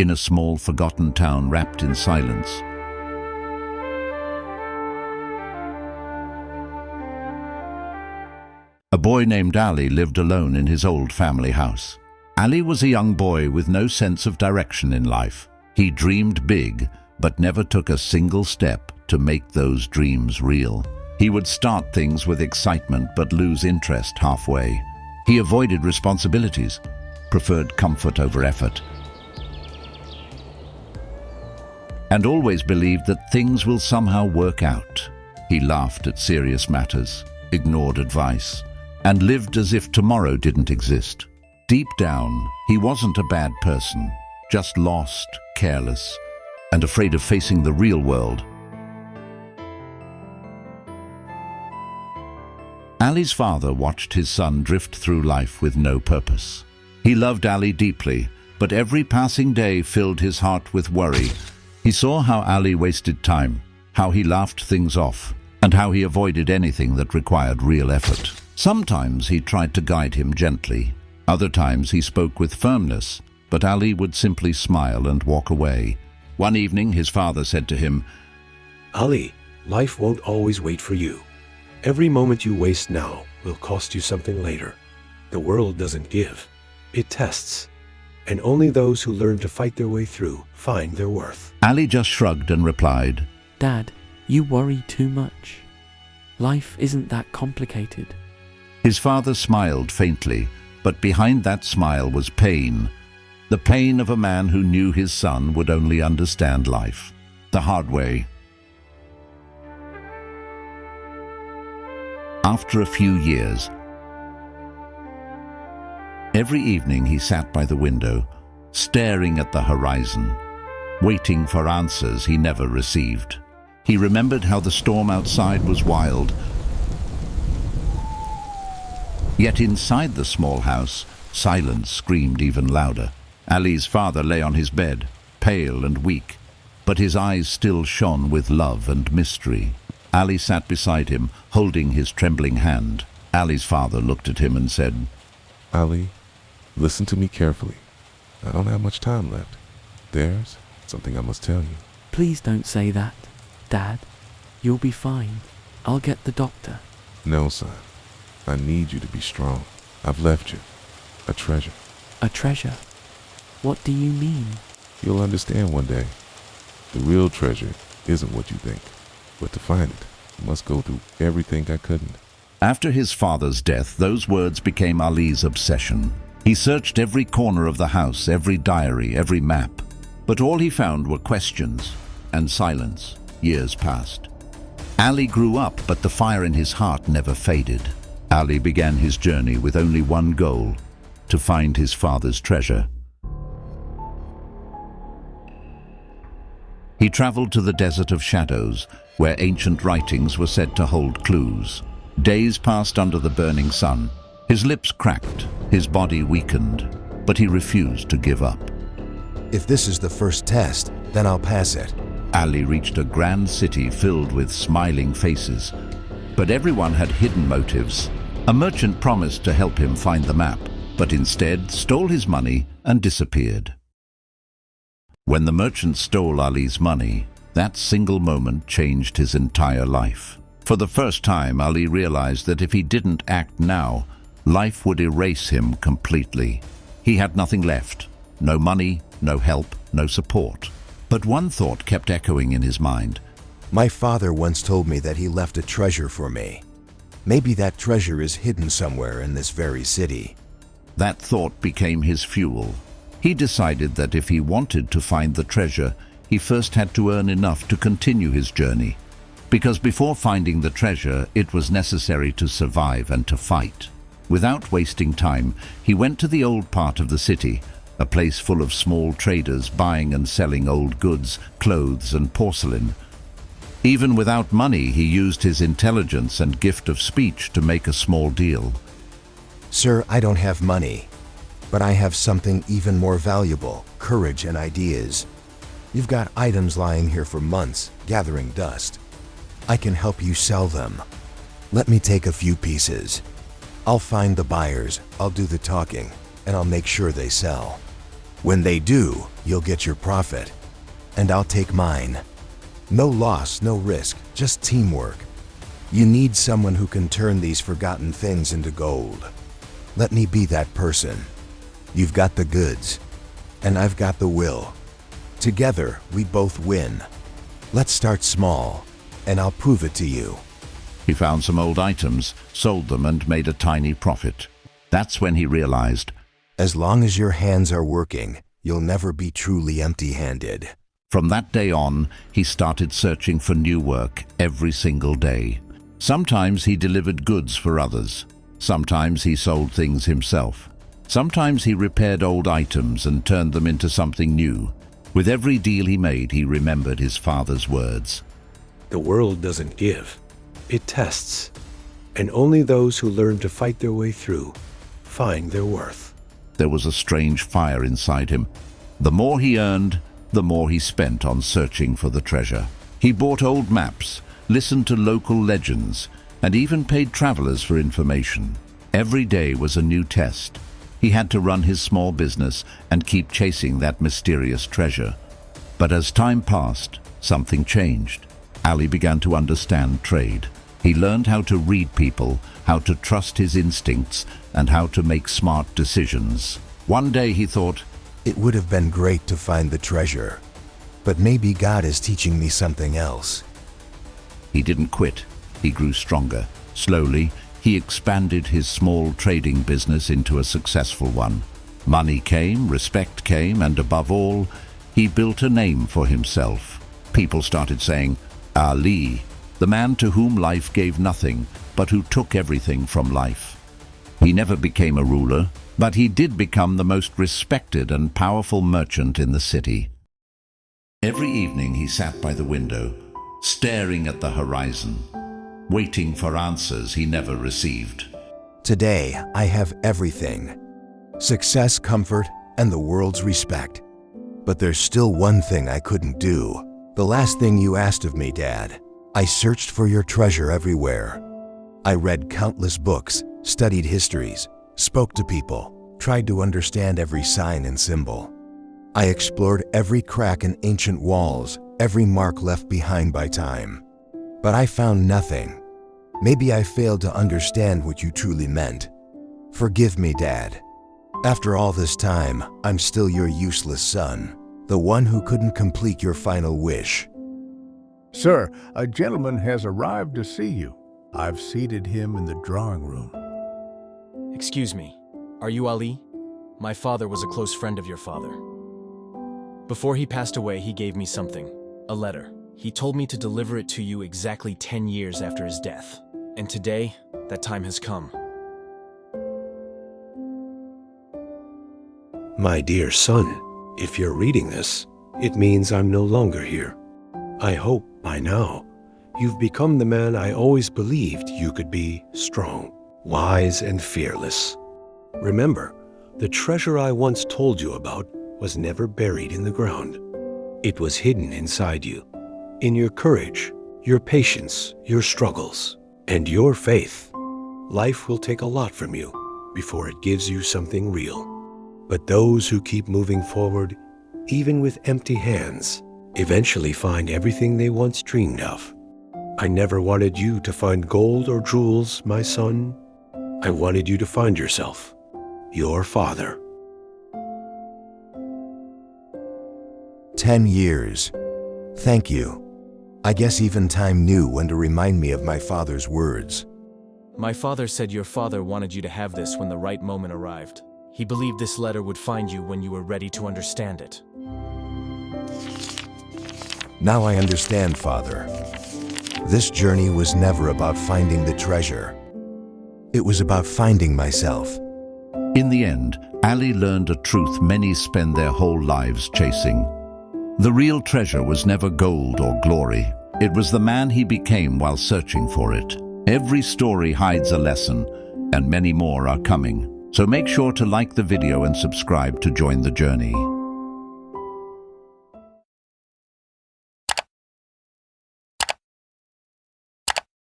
in a small forgotten town wrapped in silence. A boy named Ali lived alone in his old family house. Ali was a young boy with no sense of direction in life. He dreamed big, but never took a single step to make those dreams real. He would start things with excitement but lose interest halfway. He avoided responsibilities, preferred comfort over effort, and always believed that things will somehow work out. He laughed at serious matters, ignored advice, and lived as if tomorrow didn't exist. Deep down, he wasn't a bad person, just lost, careless, and afraid of facing the real world. Ali's father watched his son drift through life with no purpose. He loved Ali deeply, but every passing day filled his heart with worry. He saw how Ali wasted time, how he laughed things off, and how he avoided anything that required real effort. Sometimes he tried to guide him gently. Other times he spoke with firmness, but Ali would simply smile and walk away. One evening his father said to him, Ali, life won't always wait for you. Every moment you waste now will cost you something later. The world doesn't give, it tests. And only those who learn to fight their way through find their worth. Ali just shrugged and replied, Dad, you worry too much. Life isn't that complicated. His father smiled faintly, but behind that smile was pain. The pain of a man who knew his son would only understand life the hard way. After a few years, every evening he sat by the window, staring at the horizon, waiting for answers he never received. He remembered how the storm outside was wild. Yet inside the small house, silence screamed even louder. Ali's father lay on his bed, pale and weak, but his eyes still shone with love and mystery. Ali sat beside him, holding his trembling hand. Ali's father looked at him and said, Ali, listen to me carefully. I don't have much time left. There's something I must tell you. Please don't say that, Dad. You'll be fine. I'll get the doctor. No, son. I need you to be strong. I've left you a treasure. A treasure? What do you mean? You'll understand one day. The real treasure isn't what you think. But to find it, you must go through everything I couldn't. After his father's death, those words became Ali's obsession. He searched every corner of the house, every diary, every map. But all he found were questions and silence. Years passed. Ali grew up, but the fire in his heart never faded. Ali began his journey with only one goal: to find his father's treasure. He traveled to the Desert of Shadows, where ancient writings were said to hold clues. Days passed under the burning sun. His lips cracked, his body weakened, but he refused to give up. If this is the first test, then I'll pass it. Ali reached a grand city filled with smiling faces, but everyone had hidden motives. A merchant promised to help him find the map, but instead stole his money and disappeared. When the merchant stole Ali's money, that single moment changed his entire life. For the first time, Ali realized that if he didn't act now, life would erase him completely. He had nothing left. No money, no help, no support. But one thought kept echoing in his mind. My father once told me that he left a treasure for me. Maybe that treasure is hidden somewhere in this very city. That thought became his fuel. He decided that if he wanted to find the treasure, he first had to earn enough to continue his journey. Because before finding the treasure, it was necessary to survive and to fight. Without wasting time, he went to the old part of the city, a place full of small traders buying and selling old goods, clothes, and porcelain. Even without money, he used his intelligence and gift of speech to make a small deal. Sir, I don't have money, but I have something even more valuable: courage and ideas. You've got items lying here for months, gathering dust. I can help you sell them. Let me take a few pieces. I'll find the buyers, I'll do the talking, and I'll make sure they sell. When they do, you'll get your profit, and I'll take mine. No loss, no risk, just teamwork. You need someone who can turn these forgotten things into gold. Let me be that person. You've got the goods, and I've got the will. Together, we both win. Let's start small, and I'll prove it to you. He found some old items, sold them, and made a tiny profit. That's when he realized, As long as your hands are working, you'll never be truly empty-handed. from that day on, he started searching for new work every single day. Sometimes he delivered goods for others. Sometimes he sold things himself. Sometimes he repaired old items and turned them into something new. With every deal he made, he remembered his father's words. The world doesn't give, it tests. And only those who learn to fight their way through find their worth. There was a strange fire inside him. The more he earned, the more he spent on searching for the treasure. He bought old maps, listened to local legends, and even paid travelers for information. Every day was a new test. He had to run his small business and keep chasing that mysterious treasure. But as time passed, something changed. Ali began to understand trade. He learned how to read people, how to trust his instincts, and how to make smart decisions. One day he thought, It would have been great to find the treasure, but maybe God is teaching me something else. he didn't quit. He grew stronger. Slowly, he expanded his small trading business into a successful one. Money came, respect came, and above all, he built a name for himself. People started saying, Ali, the man to whom life gave nothing, but who took everything from life. He never became a ruler, but he did become the most respected and powerful merchant in the city. Every evening he sat by the window, staring at the horizon, waiting for answers he never received. Today, I have everything. Success, comfort, and the world's respect. But there's still one thing I couldn't do. The last thing you asked of me, Dad. I searched for your treasure everywhere. I read countless books, studied histories, spoke to people, tried to understand every sign and symbol. I explored every crack in ancient walls, every mark left behind by time. But I found nothing. Maybe I failed to understand what you truly meant. Forgive me, Dad. After all this time, I'm still your useless son, the one who couldn't complete your final wish. Sir, a gentleman has arrived to see you. I've seated him in the drawing room. Excuse me, are you Ali? My father was a close friend of your father. Before he passed away, he gave me something, a letter. He told me to deliver it to you exactly 10 years after his death. And today, that time has come. My dear son, if you're reading this, it means I'm no longer here. I hope by now you've become the man I always believed you could be: strong, wise, and fearless. Remember, the treasure I once told you about was never buried in the ground. It was hidden inside you, in your courage, your patience, your struggles, and your faith. Life will take a lot from you before it gives you something real. But those who keep moving forward, even with empty hands, eventually find everything they once dreamed of. I never wanted you to find gold or jewels, my son. I wanted you to find yourself, your father. 10 years. Thank you. I guess even time knew when to remind me of my father's words. My father said your father wanted you to have this when the right moment arrived. He believed this letter would find you when you were ready to understand it. Now I understand, Father. This journey was never about finding the treasure. It was about finding myself. In the end, Ali learned a truth many spend their whole lives chasing. The real treasure was never gold or glory. It was the man he became while searching for it. Every story hides a lesson, and many more are coming. So make sure to like the video and subscribe to join the journey.